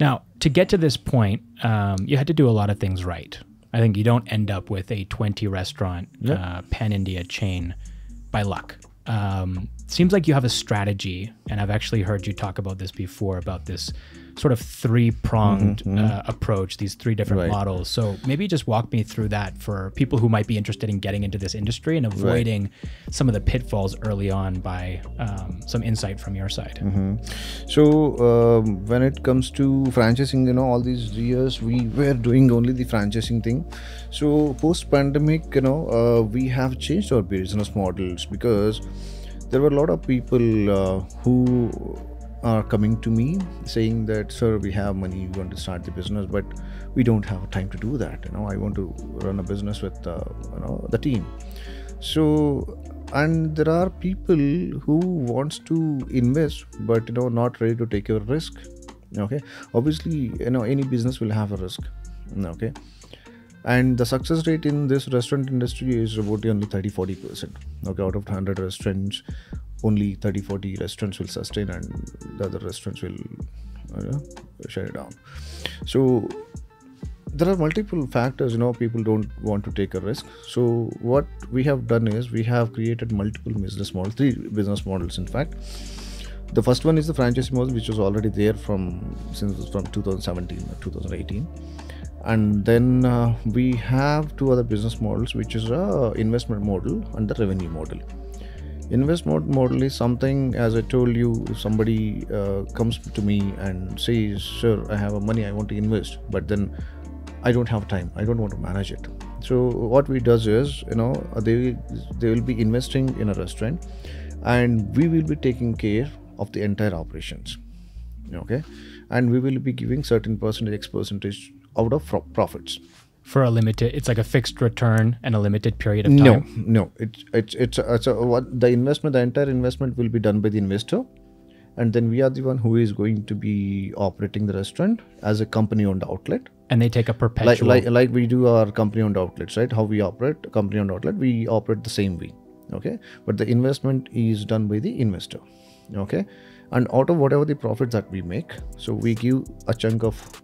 Now, to get to this point, you had to do a lot of things right. I think you don't end up with a 20 restaurant pan-India chain by luck. Seems like you have a strategy, and I've actually heard you talk about this before, about this sort of three-pronged approach, these three different models. So maybe just walk me through that for people who might be interested in getting into this industry and avoiding some of the pitfalls early on by some insight from your side. So when it comes to franchising, all these years we were doing only the franchising thing. So post-pandemic, we have changed our business models because there were a lot of people who are coming to me saying that, sir, we have money, we want to start the business, but we don't have time to do that. I want to run a business with the team. So, and there are people who wants to invest but not ready to take a risk. Okay, obviously any business will have a risk. Okay, and the success rate in this restaurant industry is about only 30-40%. Okay, out of 100 restaurants, only 30-40 restaurants will sustain, and the other restaurants will shut it down. So there are multiple factors. People don't want to take a risk. So what we have done is we have created multiple business models, 3 business models in fact. The first one is the franchise model, which was already there from 2017 or 2018. And then we have 2 other business models, which is a investment model and the revenue model. Investment model is something, as I told you, if somebody comes to me and says, sir, I have money, I want to invest, but then I don't have time, I don't want to manage it. So what we does is, they will be investing in a restaurant, and we will be taking care of the entire operations. Okay, and we will be giving certain percentage, X percentage out of profits. For a limited, it's like a fixed return and a limited period of time. No. The investment, the entire investment will be done by the investor, and then we are the one who is going to be operating the restaurant as a company-owned outlet. And they take a perpetual, like we do our company-owned outlets, right? How we operate company-owned outlet, we operate the same way. Okay, but the investment is done by the investor. Okay, and out of whatever the profits that we make, so we give a chunk of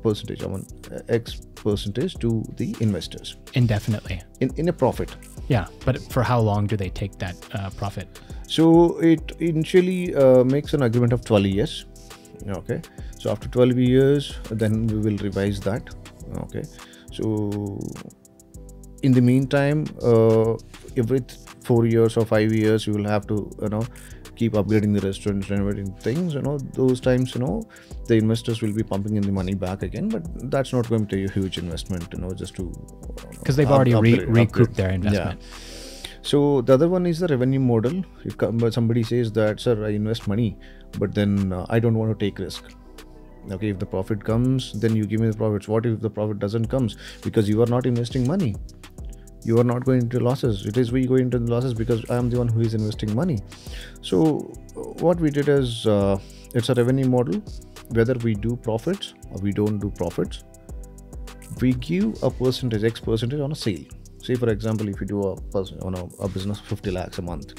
percentage, X percentage to the investors indefinitely in a profit. Yeah, but for how long do they take that profit? So it initially makes an agreement of 12 years. Okay, so after 12 years, then we will revise that. Okay, so in the meantime, every 4 years or 5 years, you will have to keep upgrading the restaurants, renovating things. Those times, the investors will be pumping in the money back again, but that's not going to be a huge investment, just to because they've already recouped their investment. Yeah. So the other one is the revenue model. If somebody says that, sir, I invest money, but then I don't want to take risk. Okay, if the profit comes, then you give me the profits. What if the profit doesn't comes? Because you are not investing money, you are not going into losses. It is we going into the losses because I am the one who is investing money. So what we did is it's a revenue model. Whether we do profits or we don't do profits, we give a percentage, X percentage on a sale. Say for example, if you do a business 50 lakhs a month,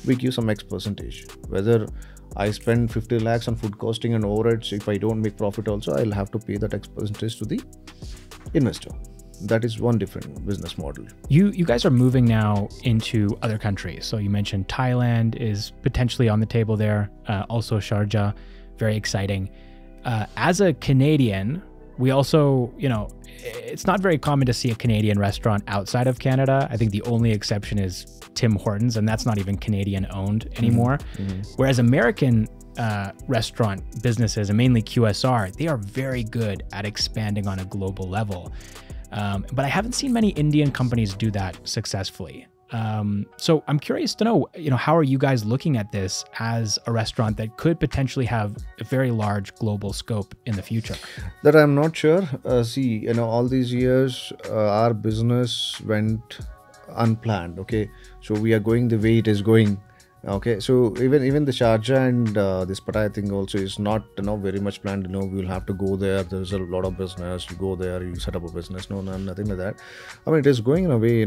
we give some X percentage. Whether I spend 50 lakhs on food costing and overheads, if I don't make profit also, I'll have to pay that X percentage to the investor. That is one different business model. You guys are moving now into other countries. So you mentioned Thailand is potentially on the table there. Also Sharjah, very exciting. As a Canadian, we also, it's not very common to see a Canadian restaurant outside of Canada. I think the only exception is Tim Hortons, and that's not even Canadian owned anymore. Whereas American restaurant businesses, and mainly QSR, they are very good at expanding on a global level. But I haven't seen many Indian companies do that successfully. So I'm curious to know, how are you guys looking at this as a restaurant that could potentially have a very large global scope in the future? That I'm not sure. See, all these years, our business went unplanned. Okay, so we are going the way it is going. Okay, so even the Sharjah and this Pattaya thing also is not very much planned. We will have to go there. There's a lot of business. You go there, you set up a business. No, nothing like that. I mean, it is going in a way.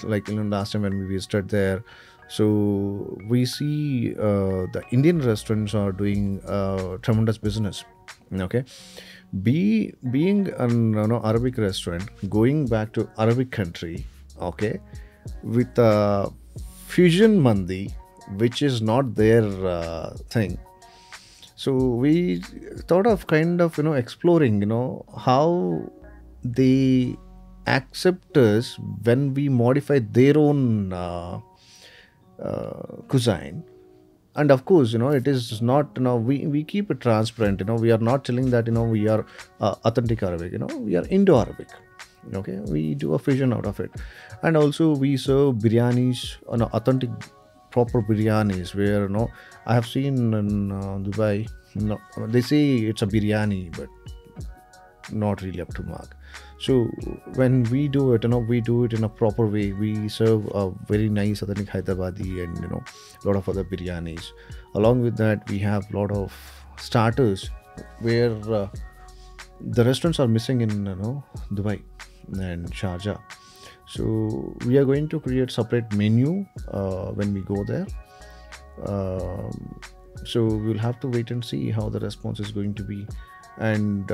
Like last time when we visited there, so we see the Indian restaurants are doing tremendous business. Okay, being an Arabic restaurant, going back to Arabic country, okay, with a fusion mandi, which is not their thing. So we thought of kind of exploring how they accept us when we modify their own cuisine. And of course it is not we keep it transparent. We are not telling that we are authentic Arabic. We are Indo-Arabic. Okay, we do a fusion out of it. And also we serve biryanis, authentic proper biryanis, where I have seen in Dubai, they say it's a biryani, but not really up to mark. So when we do it, we do it in a proper way. We serve a very nice authentic Hyderabadi and a lot of other biryanis. Along with that, we have a lot of starters where the restaurants are missing in Dubai and Sharjah. So we are going to create separate menu when we go there. So we'll have to wait and see how the response is going to be. And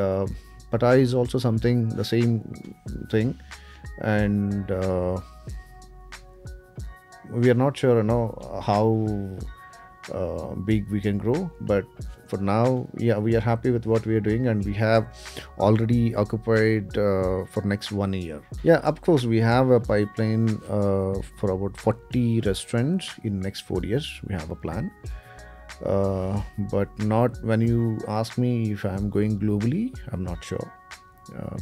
Pata is also something, the same thing. And we are not sure how big we can grow, but for now, yeah, we are happy with what we are doing, and we have already occupied for next 1 year. Yeah, of course, we have a pipeline for about 40 restaurants in next 4 years. We have a plan, but not when you ask me if I'm going globally, I'm not sure.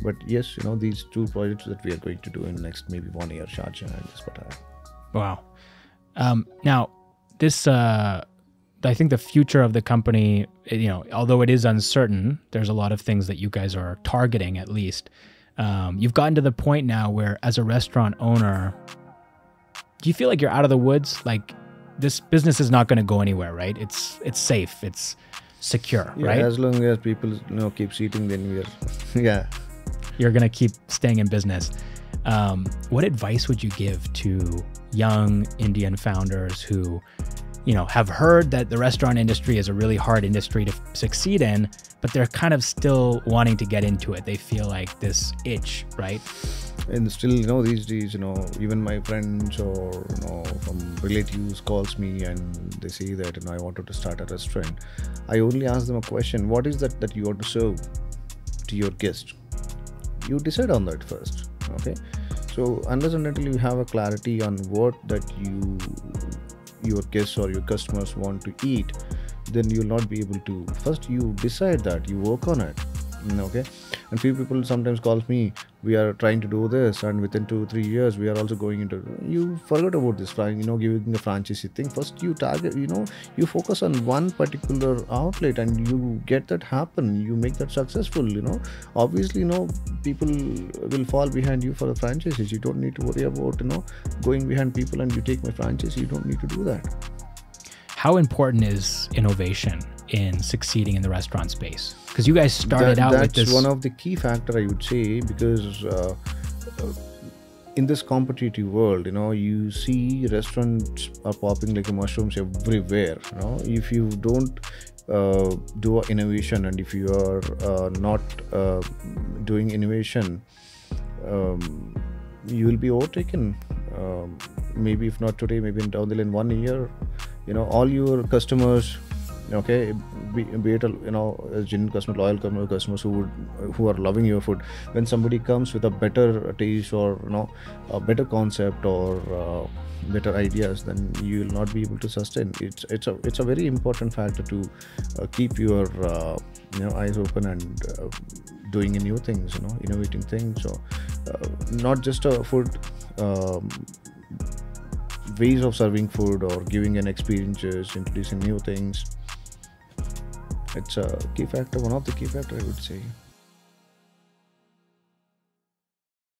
But yes, these two projects that we are going to do in next maybe 1 year, Sharjah and this Pattaya. Wow. Now, this I think the future of the company, although it is uncertain, there's a lot of things that you guys are targeting at least. You've gotten to the point now where, as a restaurant owner, do you feel like you're out of the woods? Like, this business is not going to go anywhere, right? It's safe, it's secure, yeah, right? As long as people keeps eating, then we are, yeah. You're going to keep staying in business. What advice would you give to young Indian founders who have heard that the restaurant industry is a really hard industry to succeed in, but they're kind of still wanting to get into it? They feel like this itch, right? And still, these days, even my friends or, from relatives calls me and they say that, I wanted to start a restaurant. I only ask them a question: what is that you want to serve to your guest? You decide on that first, okay? So unless and until you have a clarity on what that your guests or your customers want to eat, then you'll not be able to. First you decide that, you work on it, okay? And few people sometimes calls me, we are trying to do this, and within 2-3 years we are also going into, you forget about this, giving the franchise thing. First you target, you focus on one particular outlet and you get that happen, you make that successful. Obviously people will fall behind you for the franchises. You don't need to worry about going behind people and you take my franchise. You don't need to do that. How important is innovation in succeeding in the restaurant space? Because you guys started out with this. That's one of the key factor, I would say, because in this competitive world, you see restaurants are popping like mushrooms everywhere. If you don't do innovation, and if you are not doing innovation, you will be overtaken. Maybe if not today, maybe down the line 1 year, all your customers, okay, be it a genuine customer, loyal customers who are loving your food, when somebody comes with a better taste or a better concept or better ideas, then you will not be able to sustain. It's a very important factor to keep your eyes open and doing new things, innovating things. So not just a food, ways of serving food or giving an experiences, introducing new things. It's a key factor, one of the key factor, I would say.